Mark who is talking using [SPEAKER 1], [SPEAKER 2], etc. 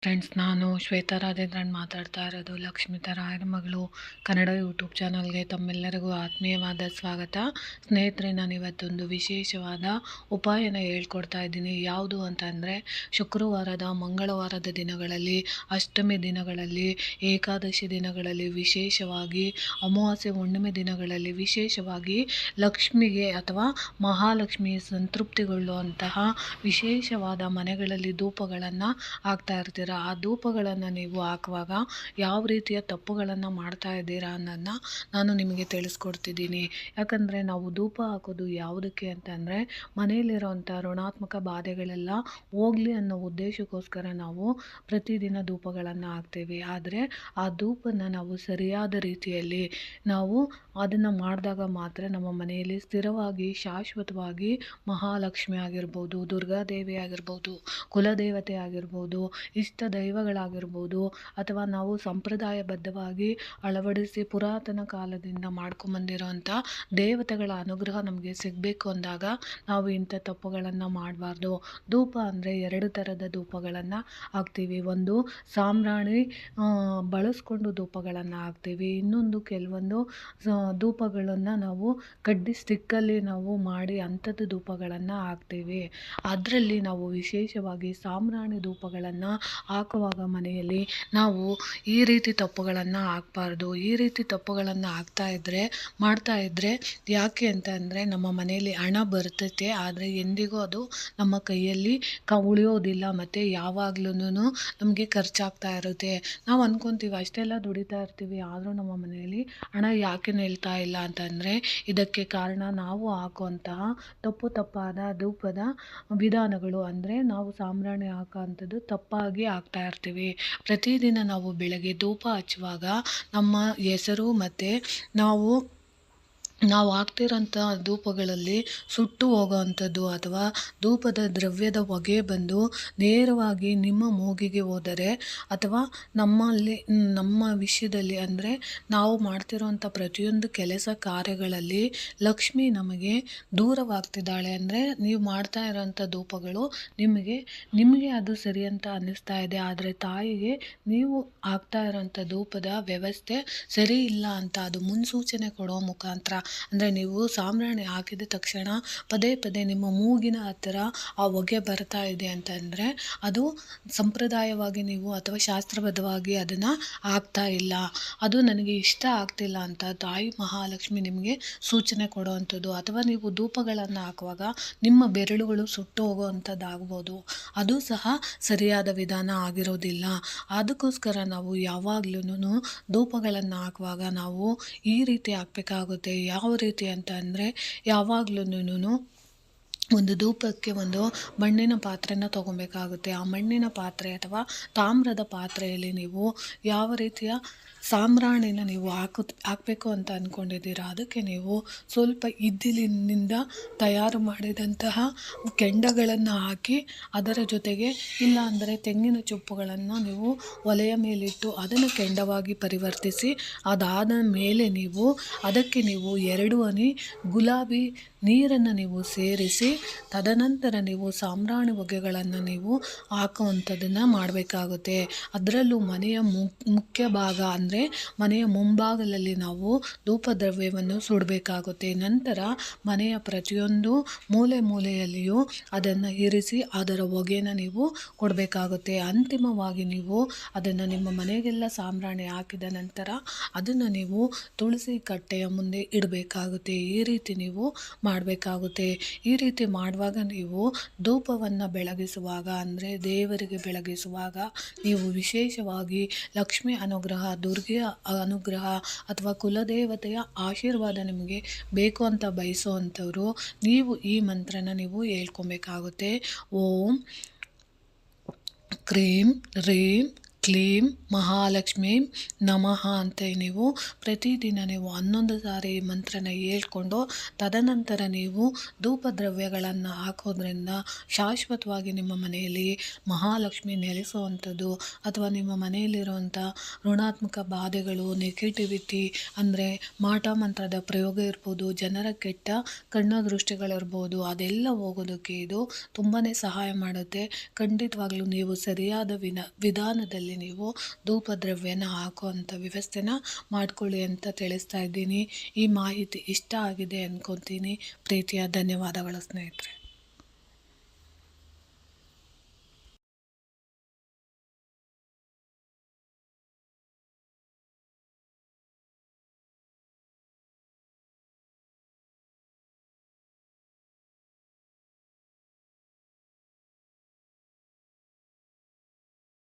[SPEAKER 1] Friends, ನಾನು ಶ್ವೇತಾ ರಾಜೇಂದ್ರನ್ ಮಾತಾಡ್ತಾ ಇರೋದು. ಲಕ್ಷ್ಮಿತಾ ರಾಯರ ಮಗಳು ಕನ್ನಡ ಯೂಟ್ಯೂಬ್ ಚಾನಲ್ಗೆ ತಮ್ಮೆಲ್ಲರಿಗೂ ಆತ್ಮೀಯವಾದ ಸ್ವಾಗತ. ಸ್ನೇಹಿತರೆ, ನಾನು ಇವತ್ತೊಂದು ವಿಶೇಷವಾದ ಉಪಾಯನ ಹೇಳ್ಕೊಡ್ತಾ ಇದ್ದೀನಿ. ಯಾವುದು ಅಂತಂದರೆ, ಶುಕ್ರವಾರದ ಮಂಗಳವಾರದ ದಿನಗಳಲ್ಲಿ, ಅಷ್ಟಮಿ ದಿನಗಳಲ್ಲಿ, ಏಕಾದಶಿ ದಿನಗಳಲ್ಲಿ, ವಿಶೇಷವಾಗಿ ಅಮಾವಾಸ್ಯೆ ಹುಣ್ಣಿಮೆ ದಿನಗಳಲ್ಲಿ, ವಿಶೇಷವಾಗಿ ಲಕ್ಷ್ಮಿಗೆ ಅಥವಾ ಮಹಾಲಕ್ಷ್ಮಿ ಸಂತೃಪ್ತಿಗೊಳ್ಳುವಂತಹ ವಿಶೇಷವಾದ ಮನೆಗಳಲ್ಲಿ ಧೂಪಗಳನ್ನು ಹಾಕ್ತಾ ಇರ್ತೀರ. ಆ ಧೂಪಗಳನ್ನು ನೀವು ಹಾಕುವಾಗ ಯಾವ ರೀತಿಯ ತಪ್ಪುಗಳನ್ನು ಮಾಡ್ತಾ ಇದ್ದೀರಾ ಅನ್ನೋದನ್ನ ನಾನು ನಿಮಗೆ ತಿಳಿಸ್ಕೊಡ್ತಿದ್ದೀನಿ. ಯಾಕಂದರೆ ನಾವು ಧೂಪ ಹಾಕೋದು ಯಾವುದಕ್ಕೆ ಅಂತಂದರೆ, ಮನೆಯಲ್ಲಿರೋವಂಥ ಋಣಾತ್ಮಕ ಬಾಧೆಗಳೆಲ್ಲ ಹೋಗಲಿ ಅನ್ನೋ ಉದ್ದೇಶಕ್ಕೋಸ್ಕರ ನಾವು ಪ್ರತಿದಿನ ಧೂಪಗಳನ್ನು ಹಾಕ್ತೇವೆ. ಆದರೆ ಆ ಧೂಪನ ನಾವು ಸರಿಯಾದ ರೀತಿಯಲ್ಲಿ ನಾವು ಅದನ್ನು ಮಾಡಿದಾಗ ಮಾತ್ರ ನಮ್ಮ ಮನೆಯಲ್ಲಿ ಸ್ಥಿರವಾಗಿ ಶಾಶ್ವತವಾಗಿ ಮಹಾಲಕ್ಷ್ಮಿ ಆಗಿರ್ಬೋದು, ದುರ್ಗಾದೇವಿ ಆಗಿರ್ಬೋದು, ಕುಲದೇವತೆ ಆಗಿರ್ಬೋದು, ಇಷ್ಟ ದೈವಗಳಾಗಿರ್ಬೋದು, ಅಥವಾ ನಾವು ಸಂಪ್ರದಾಯಬದ್ಧವಾಗಿ ಅಳವಡಿಸಿ ಪುರಾತನ ಕಾಲದಿಂದ ಮಾಡ್ಕೊಂಬಂದಿರೋಂಥ ದೇವತೆಗಳ ಅನುಗ್ರಹ ನಮಗೆ ಸಿಗಬೇಕು ಅಂದಾಗ ನಾವು ಇಂಥ ತಪ್ಪುಗಳನ್ನು ಮಾಡಬಾರ್ದು. ಧೂಪ ಅಂದರೆ 2 ಥರದ ಧೂಪಗಳನ್ನು ಹಾಕ್ತೀವಿ. ಒಂದು ಸಾಂಬ್ರಾಣಿ ಬಳಸ್ಕೊಂಡು ಧೂಪಗಳನ್ನು ಹಾಕ್ತೀವಿ. ಇನ್ನೊಂದು ಕೆಲವೊಂದು ಧೂಪಗಳನ್ನು ನಾವು ಕಡ್ಡಿ ಸ್ಟಿಕ್ಕಲ್ಲಿ ನಾವು ಮಾಡಿ ಅಂಥದ್ದು ಧೂಪಗಳನ್ನು ಹಾಕ್ತೀವಿ. ಅದರಲ್ಲಿ ನಾವು ವಿಶೇಷವಾಗಿ ಸಾಂಬ್ರಾಣಿ ಧೂಪಗಳನ್ನು ಹಾಕುವಾಗ ಮನೆಯಲ್ಲಿ ನಾವು ಈ ರೀತಿ ತಪ್ಪುಗಳನ್ನು ಹಾಕಬಾರ್ದು. ಈ ರೀತಿ ತಪ್ಪುಗಳನ್ನು ಮಾಡ್ತಾ ಇದ್ದರೆ ಯಾಕೆ ಅಂತ ಅಂದರೆ, ನಮ್ಮ ಮನೆಯಲ್ಲಿ ಹಣ ಬರ್ತೈತೆ, ಆದರೆ ಎಂದಿಗೂ ಅದು ನಮ್ಮ ಕೈಯಲ್ಲಿ ಉಳಿಯೋದಿಲ್ಲ. ಮತ್ತು ಯಾವಾಗ್ಲೂ ನಮಗೆ ಖರ್ಚಾಗ್ತಾ ಇರುತ್ತೆ. ನಾವು ಅಂದ್ಕೊತೀವಿ ಅಷ್ಟೆಲ್ಲ ದುಡಿತಾ ಇರ್ತೀವಿ, ಆದರೂ ನಮ್ಮ ಮನೆಯಲ್ಲಿ ಹಣ ಯಾಕೆ ನಿಲ್ತಾ ಇಲ್ಲ ಅಂತಂದರೆ, ಇದಕ್ಕೆ ಕಾರಣ ನಾವು ಹಾಕುವಂತಹ ತಪ್ಪಾದ ಧೂಪದ ವಿಧಾನಗಳು. ಅಂದರೆ ನಾವು ಸಾಂಬ್ರಾಣಿ ಹಾಕೋವಂಥದ್ದು ತಪ್ಪಾಗಿ ಹಾಕ್ತಾ ಇರ್ತೀವಿ. ಪ್ರತಿದಿನ ನಾವು ಬೆಳಗ್ಗೆ ಧೂಪ ಹಚ್ಚುವಾಗ ನಮ್ಮ ಹೆಸರು ಮತ್ತು ನಾವು ಹಾಕ್ತಿರೋಂಥ ಧೂಪಗಳಲ್ಲಿ ಸುಟ್ಟು ಹೋಗೋವಂಥದ್ದು ಅಥವಾ ಧೂಪದ ದ್ರವ್ಯದ ಹೊಗೆ ಬಂದು ನೇರವಾಗಿ ನಿಮ್ಮ ಮೂಗಿಗೆ ಹೋದರೆ, ಅಥವಾ ನಮ್ಮ ವಿಷಯದಲ್ಲಿ ಅಂದರೆ ನಾವು ಮಾಡ್ತಿರೋಂಥ ಪ್ರತಿಯೊಂದು ಕೆಲಸ ಕಾರ್ಯಗಳಲ್ಲಿ ಲಕ್ಷ್ಮಿ ನಮಗೆ ದೂರವಾಗ್ತಿದ್ದಾಳೆ ಅಂದರೆ, ನೀವು ಮಾಡ್ತಾ ಇರೋಂಥ ಧೂಪಗಳು ನಿಮಗೆ ಅದು ಸರಿ ಅಂತ ಅನ್ನಿಸ್ತಾ ಇದೆ, ಆದರೆ ತಾಯಿಗೆ ನೀವು ಹಾಕ್ತಾ ಇರೋಂಥ ಧೂಪದ ವ್ಯವಸ್ಥೆ ಸರಿ ಇಲ್ಲ ಅಂತ ಅದು ಮುನ್ಸೂಚನೆ ಕೊಡೋ ಮುಖಾಂತರ, ಅಂದರೆ ನೀವು ಸಾಂಬ್ರಾಣಿ ಹಾಕಿದ ತಕ್ಷಣ ಪದೇ ಪದೇ ನಿಮ್ಮ ಮೂಗಿನ ಹತ್ತಿರ ಆ ಹೊಗೆ ಬರ್ತಾ ಇದೆ ಅಂತಂದರೆ, ಅದು ಸಂಪ್ರದಾಯವಾಗಿ ನೀವು ಅಥವಾ ಶಾಸ್ತ್ರಬದ್ಧವಾಗಿ ಅದನ್ನು ಹಾಕ್ತಾ ಇಲ್ಲ, ಅದು ನನಗೆ ಇಷ್ಟ ಆಗ್ತಿಲ್ಲ ಅಂತ ತಾಯಿ ಮಹಾಲಕ್ಷ್ಮಿ ನಿಮಗೆ ಸೂಚನೆ ಕೊಡುವಂಥದ್ದು. ಅಥವಾ ನೀವು ಧೂಪಗಳನ್ನು ಹಾಕುವಾಗ ನಿಮ್ಮ ಬೆರಳುಗಳು ಸುಟ್ಟು ಹೋಗುವಂಥದ್ದಾಗ್ಬೋದು, ಅದು ಸಹ ಸರಿಯಾದ ವಿಧಾನ ಆಗಿರೋದಿಲ್ಲ. ಅದಕ್ಕೋಸ್ಕರ ನಾವು ಯಾವಾಗ್ಲೂ ಧೂಪಗಳನ್ನು ಹಾಕುವಾಗ ನಾವು ಈ ರೀತಿ ಹಾಕಬೇಕಾಗುತ್ತೆ. ಯಾವ ರೀತಿ ಅಂತ ಅಂದರೆ, ಯಾವಾಗ್ಲೂ ಒಂದು ಧೂಪಕ್ಕೆ ಒಂದು ಮಣ್ಣಿನ ಪಾತ್ರೆನ ತೊಗೊಬೇಕಾಗುತ್ತೆ. ಆ ಮಣ್ಣಿನ ಪಾತ್ರೆ ಅಥವಾ ತಾಮ್ರದ ಪಾತ್ರೆಯಲ್ಲಿ ನೀವು ಯಾವ ರೀತಿಯ ಸಾಂಬ್ರಾಣಿನ ನೀವು ಹಾಕಬೇಕು ಅಂತ ಅಂದ್ಕೊಂಡಿದ್ದೀರಾ, ಅದಕ್ಕೆ ನೀವು ಸ್ವಲ್ಪ ಇದ್ದಿಲಿನಿಂದ ತಯಾರು ಮಾಡಿದಂತಹ ಕೆಂಡಗಳನ್ನು ಹಾಕಿ, ಅದರ ಜೊತೆಗೆ ಇಲ್ಲ ಅಂದರೆ ತೆಂಗಿನ ಚೊಪ್ಪುಗಳನ್ನು ನೀವು ಒಲೆಯ ಮೇಲಿಟ್ಟು ಅದನ್ನು ಕೆಂಡವಾಗಿ ಪರಿವರ್ತಿಸಿ, ಅದಾದ ಮೇಲೆ ಅದಕ್ಕೆ ನೀವು 2 ಹನಿ ಗುಲಾಬಿ ನೀರನ್ನು ನೀವು ಸೇರಿಸಿ, ತದನಂತರ ನೀವು ಸಾಂಬ್ರಾಣಿ ಹೊಗೆಗಳನ್ನು ನೀವು ಹಾಕುವಂಥದ್ದನ್ನು ಮಾಡಬೇಕಾಗುತ್ತೆ. ಅದರಲ್ಲೂ ಮನೆಯ ಮುಖ್ಯ ಭಾಗ ಅಂದರೆ ಮನೆಯ ಮುಂಭಾಗದಲ್ಲಿ ನಾವು ಧೂಪದ್ರವ್ಯವನ್ನು ಸುಡಬೇಕಾಗುತ್ತೆ. ನಂತರ ಮನೆಯ ಪ್ರತಿಯೊಂದು ಮೂಲೆಯಲ್ಲಿಯೂ ಅದನ್ನು ಇರಿಸಿ ಅದರ ಹೊಗೆನ ನೀವು ಕೊಡಬೇಕಾಗುತ್ತೆ. ಅಂತಿಮವಾಗಿ ನೀವು ಅದನ್ನು ನಿಮ್ಮ ಮನೆಗೆಲ್ಲ ಸಾಂಬ್ರಾಣಿ ಹಾಕಿದ ನಂತರ ಅದನ್ನು ನೀವು ತುಳಸಿ ಕಟ್ಟೆಯ ಮುಂದೆ ಇಡಬೇಕಾಗುತ್ತೆ. ಈ ರೀತಿ ನೀವು ಮಾಡಬೇಕಾಗುತ್ತೆ. ಈ ರೀತಿ ಮಾಡುವಾಗ ನೀವು ಧೂಪವನ್ನು ಬೆಳಗಿಸುವಾಗ ಅಂದರೆ ದೇವರಿಗೆ ಬೆಳಗಿಸುವಾಗ ನೀವು ವಿಶೇಷವಾಗಿ ಲಕ್ಷ್ಮಿ ಅನುಗ್ರಹ, ದುರ್ಗೆ ಅನುಗ್ರಹ ಅಥವಾ ಕುಲದೇವತೆಯ ಆಶೀರ್ವಾದ ನಿಮಗೆ ಬೇಕು ಅಂತ ಬಯಸುವಂಥವ್ರು ನೀವು ಈ ಮಂತ್ರನ ನೀವು ಹೇಳ್ಕೊಬೇಕಾಗುತ್ತೆ. ಓಂ ಕ್ರೀಂ ರೀಂ ಕ್ಲೀಂ ಮಹಾಲಕ್ಷ್ಮೀ ನಮಃ ಅಂತ ನೀವು ಪ್ರತಿದಿನ ನೀವು 11 ಸಾರಿ ಈ ಮಂತ್ರನ ಹೇಳ್ಕೊಂಡು ತದನಂತರ ನೀವು ಧೂಪ ದ್ರವ್ಯಗಳನ್ನು ಹಾಕೋದ್ರಿಂದ ಶಾಶ್ವತವಾಗಿ ನಿಮ್ಮ ಮನೆಯಲ್ಲಿ ಮಹಾಲಕ್ಷ್ಮಿ ನೆಲೆಸುವಂಥದ್ದು ಅಥವಾ ನಿಮ್ಮ ಮನೆಯಲ್ಲಿರುವಂಥ ಋಣಾತ್ಮಕ ಬಾಧೆಗಳು, ನೆಗೆಟಿವಿಟಿ ಅಂದರೆ ಮಾಟ ಮಂತ್ರದ ಪ್ರಯೋಗ ಇರ್ಬೋದು, ಜನರ ಕೆಟ್ಟ ಕಣ್ಣು ದೃಷ್ಟಿಗಳಿರ್ಬೋದು, ಅದೆಲ್ಲ ಹೋಗೋದಕ್ಕೆ ಇದು ತುಂಬಾ ಸಹಾಯ ಮಾಡುತ್ತೆ. ಖಂಡಿತವಾಗ್ಲೂ ನೀವು ಸರಿಯಾದ ವಿಧಾನದಲ್ಲಿ ನೀವು ಧೂಪ ದ್ರವ್ಯನ ಹಾಕುವಂಥ ವ್ಯವಸ್ಥೆನ ಮಾಡ್ಕೊಳ್ಳಿ ಅಂತ ತಿಳಿಸ್ತಾ ಇದ್ದೀನಿ. ಈ ಮಾಹಿತಿ ಇಷ್ಟ ಆಗಿದೆ ಅಂದ್ಕೊತೀನಿ. ಪ್ರೀತಿಯ ಧನ್ಯವಾದಗಳು ಸ್ನೇಹಿತರೆ.